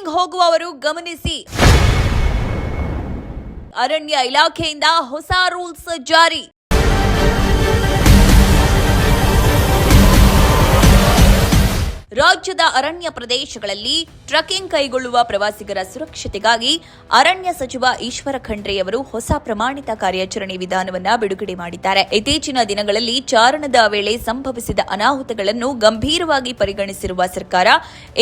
Trekking ಹೋಗುವವರು ಗಮನಿಸಿ, ಅರಣ್ಯ ಇಲಾಖೆಯಿಂದ ಹೊಸ ರೂಲ್ಸ್ ಜಾರಿ. ರಾಜ್ಯದ ಅರಣ್ಯ ಪ್ರದೇಶಗಳಲ್ಲಿ ಟ್ರೆಕ್ಕಿಂಗ್ ಕೈಗೊಳ್ಳುವ ಪ್ರವಾಸಿಗರ ಸುರಕ್ಷತೆಗಾಗಿ ಅರಣ್ಯ ಸಚಿವ ಈಶ್ವರ ಖಂಡ್ರೆಯವರು ಹೊಸ ಪ್ರಮಾಣಿತ ಕಾರ್ಯಾಚರಣೆ ವಿಧಾನವನ್ನು ಬಿಡುಗಡೆ ಮಾಡಿದ್ದಾರೆ. ಇತ್ತೀಚಿನ ದಿನಗಳಲ್ಲಿ ಚಾರಣದ ವೇಳೆ ಸಂಭವಿಸಿದ ಅನಾಹುತಗಳನ್ನು ಗಂಭೀರವಾಗಿ ಪರಿಗಣಿಸಿರುವ ಸರ್ಕಾರ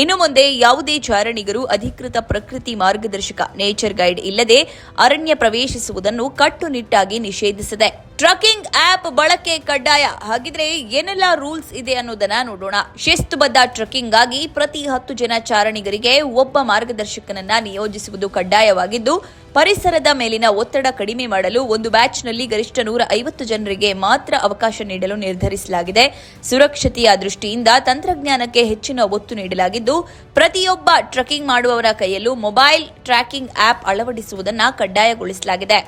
ಇನ್ನು ಮುಂದೆ ಯಾವುದೇ ಚಾರಣಿಗರು ಅಧಿಕೃತ ಪ್ರಕೃತಿ ಮಾರ್ಗದರ್ಶಕ ನೇಚರ್ ಗೈಡ್ ಇಲ್ಲದೆ ಅರಣ್ಯ ಪ್ರವೇಶಿಸುವುದನ್ನು ಕಟ್ಟುನಿಟ್ಟಾಗಿ ನಿಷೇಧಿಸಿದೆ. ಟ್ರೆಕ್ಕಿಂಗ್ ಆಪ್ ಬಳಕೆ ಕಡ್ಡಾಯ. ಹಾಗಿದ್ರೆ ಏನೆಲ್ಲ ರೂಲ್ಸ್ ಇದೆ ಅನ್ನೋದನ್ನ ನೋಡೋಣ. ಶಿಸ್ತುಬದ್ಧ ಟ್ರೆಕ್ಕಿಂಗ್ ಆಗಿ ಪ್ರತಿ 10 ಜನ ಚಾರಣಿಗರಿಗೆ ಒಬ್ಬ ಮಾರ್ಗದರ್ಶಕನನ್ನ ನಿಯೋಜಿಸುವುದು ಕಡ್ಡಾಯವಾಗಿದ್ದು, ಪರಿಸರದ ಮೇಲಿನ ಒತ್ತಡ ಕಡಿಮೆ ಮಾಡಲು ಒಂದು ಬ್ಯಾಚ್ನಲ್ಲಿ ಗರಿಷ್ಠ 150 ಜನರಿಗೆ ಮಾತ್ರ ಅವಕಾಶ ನೀಡಲು ನಿರ್ಧರಿಸಲಾಗಿದೆ. ಸುರಕ್ಷತೆಯ ದೃಷ್ಟಿಯಿಂದ ತಂತ್ರಜ್ಞಾನಕ್ಕೆ ಹೆಚ್ಚಿನ ಒತ್ತು ನೀಡಲಾಗಿದ್ದು, ಪ್ರತಿಯೊಬ್ಬ ಟ್ರೆಕ್ಕಿಂಗ್ ಮಾಡುವವರ ಕೈಯಲ್ಲೂ ಮೊಬೈಲ್ ಟ್ರ್ಯಾಕಿಂಗ್ ಆಪ್ ಅಳವಡಿಸುವುದನ್ನು ಕಡ್ಡಾಯಗೊಳಿಸಲಾಗಿದೆ.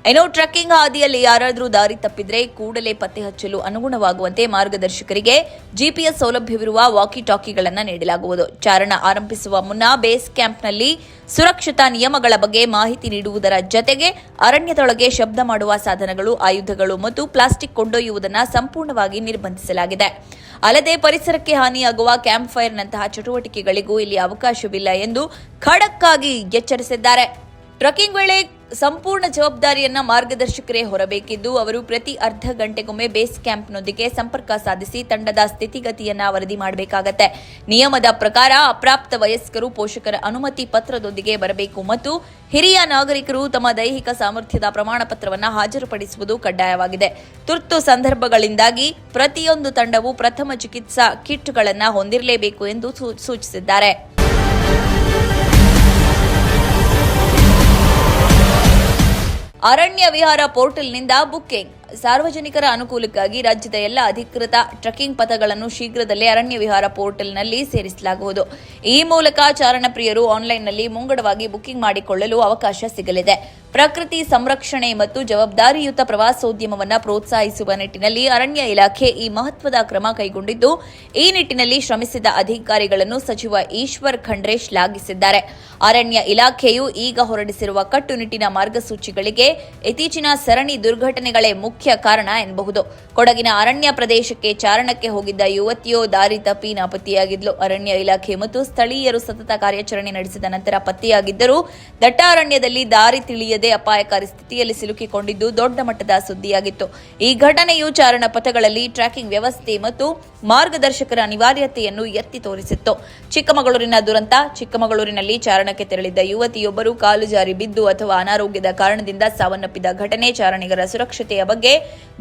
ಇನ್ನು ಟ್ರೆಕ್ಕಿಂಗ್ ಹಾದಿಯಲ್ಲಿ ಯಾರಾದರೂ ದಾರಿ ತಪ್ಪಿದ್ರೆ ಕೂಡಲೇ ಪತ್ತೆ ಹಚ್ಚಲು ಅನುಗುಣವಾಗುವಂತೆ ಮಾರ್ಗದರ್ಶಕರಿಗೆ ಜಿಪಿಎಸ್ ಸೌಲಭ್ಯವಿರುವ ವಾಕಿ ಟಾಕಿಗಳನ್ನು ನೀಡಲಾಗುವುದು. ಚಾರಣ ಆರಂಭಿಸುವ ಮುನ್ನ ಬೇಸ್ ಕ್ಯಾಂಪ್ನಲ್ಲಿ ಸುರಕ್ಷತಾ ನಿಯಮಗಳ ಬಗ್ಗೆ ಮಾಹಿತಿ ನೀಡುವುದರ ಜತೆಗೆ ಅರಣ್ಯದೊಳಗೆ ಶಬ್ದ ಮಾಡುವ ಸಾಧನಗಳು, ಆಯುಧಗಳು ಮತ್ತು ಪ್ಲಾಸ್ಟಿಕ್ ಕೊಂಡೊಯ್ಯುವುದನ್ನು ಸಂಪೂರ್ಣವಾಗಿ ನಿರ್ಬಂಧಿಸಲಾಗಿದೆ. ಅಲ್ಲದೆ ಪರಿಸರಕ್ಕೆ ಹಾನಿಯಾಗುವ ಕ್ಯಾಂಪ್ ಫೈರ್ನಂತಹ ಚಟುವಟಿಕೆಗಳಿಗೂ ಇಲ್ಲಿ ಅವಕಾಶವಿಲ್ಲ ಎಂದು ಖಡಕ್ ಆಗಿ ಎಚ್ಚರಿಸಿದ್ದಾರೆ. ಟ್ರೆಕ್ಕಿಂಗ್ ವೇಳೆ ಸಂಪೂರ್ಣ ಜವಾಬ್ದಾರಿಯನ್ನ ಮಾರ್ಗದರ್ಶಕರೇ ಹೊರಬೇಕಿದ್ದು, ಅವರು ಪ್ರತಿ ಅರ್ಧ ಗಂಟೆಗೊಮ್ಮೆ ಬೇಸ್ ಕ್ಯಾಂಪ್ನೊಂದಿಗೆ ಸಂಪರ್ಕ ಸಾಧಿಸಿ ತಂಡದ ಸ್ಥಿತಿಗತಿಯನ್ನ ವರದಿ ಮಾಡಬೇಕಾಗತ್ತೆ. ನಿಯಮದ ಪ್ರಕಾರ ಅಪ್ರಾಪ್ತ ವಯಸ್ಕರು ಪೋಷಕರ ಅನುಮತಿ ಪತ್ರದೊಂದಿಗೆ ಬರಬೇಕು ಮತ್ತು ಹಿರಿಯ ನಾಗರಿಕರು ತಮ್ಮ ದೈಹಿಕ ಸಾಮರ್ಥ್ಯದ ಪ್ರಮಾಣ ಪತ್ರವನ್ನು ಹಾಜರುಪಡಿಸುವುದು ಕಡ್ಡಾಯವಾಗಿದೆ. ತುರ್ತು ಸಂದರ್ಭಗಳಿಂದಾಗಿ ಪ್ರತಿಯೊಂದು ತಂಡವು ಪ್ರಥಮ ಚಿಕಿತ್ಸಾ ಕಿಟ್ಗಳನ್ನು ಹೊಂದಿರಲೇಬೇಕು ಎಂದು ಸೂಚಿಸಿದ್ದಾರೆ. ಅರಣ್ಯ ವಿಹಾರ ಪೋರ್ಟಲ್ನಿಂದ ಬುಕ್ಕಿಂಗ್. ಸಾರ್ವಜನಿಕರ ಅನುಕೂಲಕ್ಕಾಗಿ ರಾಜ್ಯದ ಎಲ್ಲ ಅಧಿಕೃತ ಟ್ರೆಕ್ಕಿಂಗ್ ಪಥಗಳನ್ನು ಶೀಘ್ರದಲ್ಲೇ ಅರಣ್ಯ ವಿಹಾರ ಪೋರ್ಟಲ್ನಲ್ಲಿ ಸೇರಿಸಲಾಗುವುದು. ಈ ಮೂಲಕ ಚಾರಣ ಪ್ರಿಯರು ಆನ್ಲೈನ್ನಲ್ಲಿ ಮುಂಗಡವಾಗಿ ಬುಕ್ಕಿಂಗ್ ಮಾಡಿಕೊಳ್ಳಲು ಅವಕಾಶ ಸಿಗಲಿದೆ. ಪ್ರಕೃತಿ ಸಂರಕ್ಷಣೆ ಮತ್ತು ಜವಾಬ್ದಾರಿಯುತ ಪ್ರವಾಸೋದ್ಯಮವನ್ನು ಪ್ರೋತ್ಸಾಹಿಸುವ ನಿಟ್ಟಿನಲ್ಲಿ ಅರಣ್ಯ ಇಲಾಖೆ ಈ ಮಹತ್ವದ ಕ್ರಮ ಕೈಗೊಂಡಿದ್ದು, ಈ ನಿಟ್ಟಿನಲ್ಲಿ ಶ್ರಮಿಸಿದ ಅಧಿಕಾರಿಗಳನ್ನು ಸಚಿವ ಈಶ್ವರ್ ಖಂಡ್ರೆ ಶ್ಲಾಘಿಸಿದ್ದಾರೆ. ಅರಣ್ಯ ಇಲಾಖೆಯು ಈಗ ಹೊರಡಿಸಿರುವ ಕಟ್ಟುನಿಟ್ಟಿನ ಮಾರ್ಗಸೂಚಿಗಳಿಗೆ ಇತ್ತೀಚಿನ ಸರಣಿ ದುರ್ಘಟನೆಗಳೇ ಮುಖ್ಯ ಕಾರಣ ಎನ್ನಬಹುದು. ಕೊಡಗಿನ ಅರಣ್ಯ ಪ್ರದೇಶಕ್ಕೆ ಚಾರಣಕ್ಕೆ ಹೋಗಿದ್ದ ಯುವತಿಯೋ ದಾರಿ ತಪ್ಪಿ ನಾಪತ್ತೆಯಾಗಿದ್ಲು. ಅರಣ್ಯ ಇಲಾಖೆ ಮತ್ತು ಸ್ಥಳೀಯರು ಸತತ ಕಾರ್ಯಾಚರಣೆ ನಡೆಸಿದ ನಂತರ ಪತ್ತೆಯಾಗಿದ್ದರೂ ದಟ್ಟಾರಣ್ಯದಲ್ಲಿ ದಾರಿ ತಿಳಿಯದೆ ಅಪಾಯಕಾರಿ ಸ್ಥಿತಿಯಲ್ಲಿ ಸಿಲುಕಿಕೊಂಡಿದ್ದು ದೊಡ್ಡ ಮಟ್ಟದ ಸುದ್ದಿಯಾಗಿತ್ತು. ಈ ಘಟನೆಯು ಚಾರಣ ಪಥಗಳಲ್ಲಿ ಟ್ರ್ಯಾಕಿಂಗ್ ವ್ಯವಸ್ಥೆ ಮತ್ತು ಮಾರ್ಗದರ್ಶಕರ ಅನಿವಾರ್ಯತೆಯನ್ನು ಎತ್ತಿ ತೋರಿಸಿತ್ತು. ಚಿಕ್ಕಮಗಳೂರಿನ ದುರಂತ. ಚಿಕ್ಕಮಗಳೂರಿನಲ್ಲಿ ಚಾರಣಕ್ಕೆ ತೆರಳಿದ್ದ ಯುವತಿಯೊಬ್ಬರು ಕಾಲು ಜಾರಿ ಬಿದ್ದು ಅಥವಾ ಅನಾರೋಗ್ಯದ ಕಾರಣದಿಂದ ಸಾವನ್ನಪ್ಪಿದ ಘಟನೆ ಚಾರಣಿಗರ ಸುರಕ್ಷತೆಯ ಬಗ್ಗೆ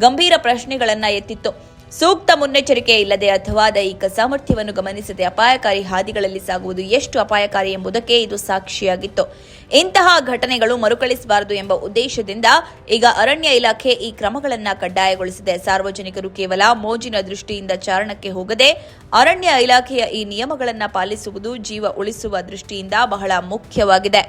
ಗಂಭೀರ ಪ್ರಶ್ನೆಗಳನ್ನು ಎತ್ತಿತ್ತು. ಸೂಕ್ತ ಮುನ್ನೆಚ್ಚರಿಕೆ ಇಲ್ಲದೆ ಅಥವಾ ದೈಹಿಕ ಸಾಮರ್ಥ್ಯವನ್ನು ಗಮನಿಸದೆ ಅಪಾಯಕಾರಿ ಹಾದಿಗಳಲ್ಲಿ ಸಾಗುವುದು ಎಷ್ಟು ಅಪಾಯಕಾರಿ ಎಂಬುದಕ್ಕೆ ಇದು ಸಾಕ್ಷಿಯಾಗಿತ್ತು. ಇಂತಹ ಘಟನೆಗಳು ಮರುಕಳಿಸಬಾರದು ಎಂಬ ಉದ್ದೇಶದಿಂದ ಈಗ ಅರಣ್ಯ ಇಲಾಖೆ ಈ ಕ್ರಮಗಳನ್ನು ಕಡ್ಡಾಯಗೊಳಿಸಿದೆ. ಸಾರ್ವಜನಿಕರು ಕೇವಲ ಮೋಜಿನ ದೃಷ್ಟಿಯಿಂದ ಚಾರಣಕ್ಕೆ ಹೋಗದೆ ಅರಣ್ಯ ಇಲಾಖೆಯ ಈ ನಿಯಮಗಳನ್ನು ಪಾಲಿಸುವುದು ಜೀವ ಉಳಿಸುವ ದೃಷ್ಟಿಯಿಂದ ಬಹಳ ಮುಖ್ಯವಾಗಿದೆ.